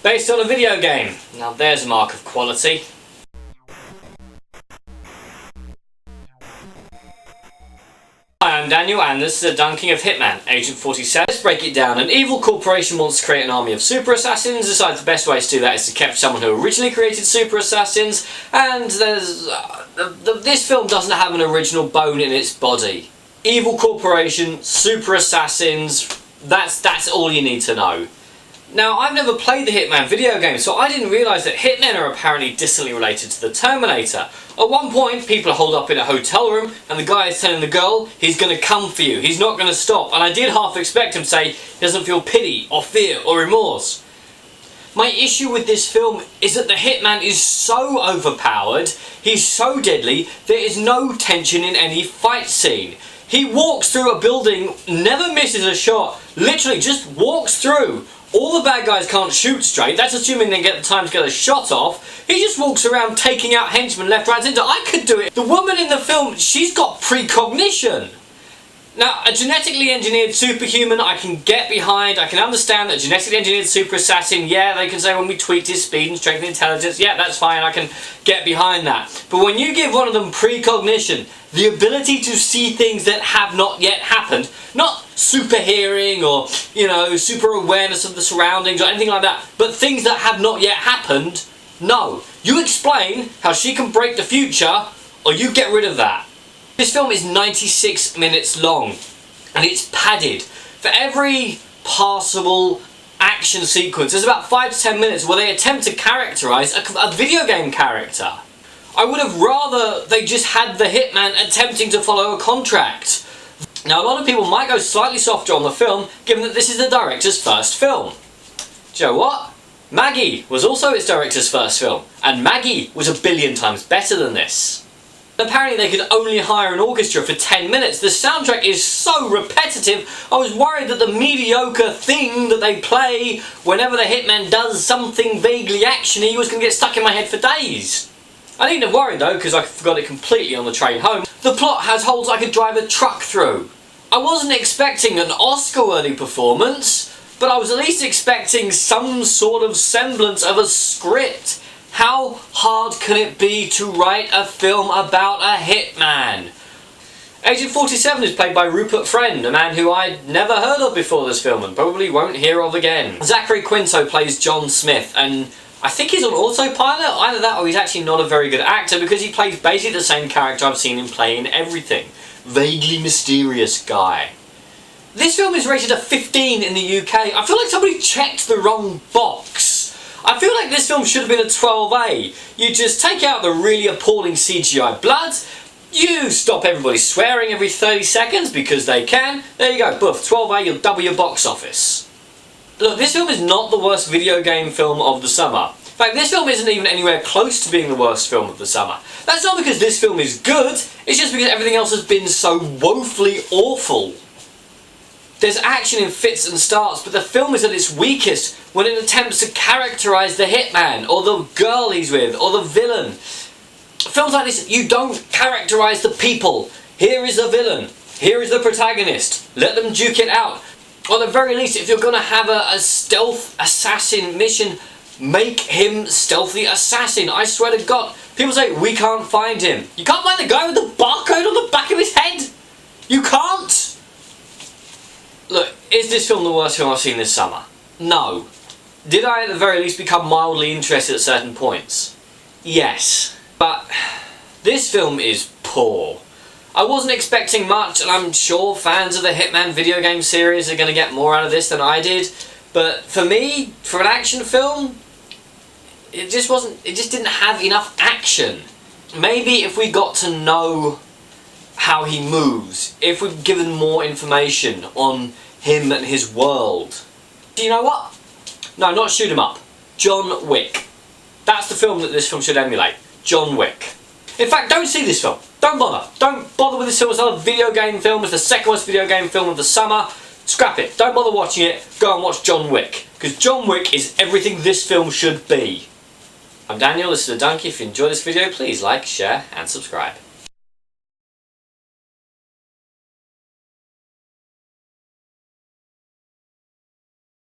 based on a video game. Now there's a mark of quality. Hi, I'm Daniel and this is a dunking of Hitman, Agent 47. Let's break it down. An evil corporation wants to create an army of super assassins, decides the best way to do that is to capture someone who originally created super assassins, and this film doesn't have an original bone in its body. Evil corporation, super assassins, that's all you need to know. Now, I've never played the Hitman video game, so I didn't realise that Hitmen are apparently distantly related to the Terminator. At one point, people are holed up in a hotel room, and the guy is telling the girl, he's going to come for you, he's not going to stop, and I did half expect him to say he doesn't feel pity, or fear, or remorse. My issue with this film is that the Hitman is so overpowered, he's so deadly, there is no tension in any fight scene. He walks through a building, never misses a shot, literally just walks through. All the bad guys can't shoot straight, that's assuming they get the time to get a shot off. He just walks around taking out henchmen left, right, centre. I could do it. The woman in the film, she's got precognition. Now, a genetically engineered superhuman I can get behind. I can understand that genetically engineered super assassin, yeah, they can say when we tweaked his speed and strength and intelligence, yeah, that's fine, I can get behind that. But when you give one of them precognition, the ability to see things that have not yet happened, not super hearing or, you know, super awareness of the surroundings or anything like that, but things that have not yet happened, no. You explain how she can break the future or you get rid of that. This film is 96 minutes long and it's padded. For every passable action sequence, there's about 5 to 10 minutes where they attempt to characterise a video game character. I would have rather they just had the Hitman attempting to follow a contract. Now, a lot of people might go slightly softer on the film, given that this is the director's first film. Do you know what? Maggie was also its director's first film, and Maggie was a billion times better than this. Apparently they could only hire an orchestra for 10 minutes. The soundtrack is so repetitive, I was worried that the mediocre thing that they play whenever the Hitman does something vaguely actiony was going to get stuck in my head for days. I needn't have worried though, because I forgot it completely on the train home. The plot has holes I could drive a truck through. I wasn't expecting an Oscar-worthy performance, but I was at least expecting some sort of semblance of a script. How hard can it be to write a film about a hitman? Agent 47 is played by Rupert Friend, a man who I'd never heard of before this film and probably won't hear of again. Zachary Quinto plays John Smith, and I think he's on autopilot. Either that or he's actually not a very good actor because he plays basically the same character I've seen him play in everything. Vaguely mysterious guy. This film is rated a 15 in the UK. I feel like somebody checked the wrong box. I feel like this film should have been a 12A. You just take out the really appalling CGI blood, you stop everybody swearing every 30 seconds because they can, there you go, boof, 12A, you'll double your box office. Look, this film is not the worst video game film of the summer. In fact, this film isn't even anywhere close to being the worst film of the summer. That's not because this film is good, it's just because everything else has been so woefully awful. There's action in fits and starts, but the film is at its weakest when it attempts to characterise the hitman, or the girl he's with, or the villain. Films like this, you don't characterise the people. Here is the villain, here is the protagonist, let them duke it out. Or at the very least, if you're going to have a stealth assassin mission, make him stealthy assassin. I swear to God, people say, we can't find him. You can't find the guy with the barcode on the back of his head? You can't? Look, is this film the worst film I've seen this summer? No. Did I at the very least become mildly interested at certain points? Yes. But this film is poor. I wasn't expecting much, and I'm sure fans of the Hitman video game series are going to get more out of this than I did. But for me, for an action film, it just didn't have enough action. Maybe if we got to know how he moves, if we'd given more information on him and his world. Do you know what? No, not Shoot 'em Up. John Wick. That's the film that this film should emulate. John Wick. In fact, don't see this film. Don't bother. Don't bother with this film. It's not a video game film. It's the second worst video game film of the summer. Scrap it. Don't bother watching it. Go and watch John Wick. Because John Wick is everything this film should be. I'm Daniel, this is The Donkey. If you enjoyed this video, please like, share and subscribe.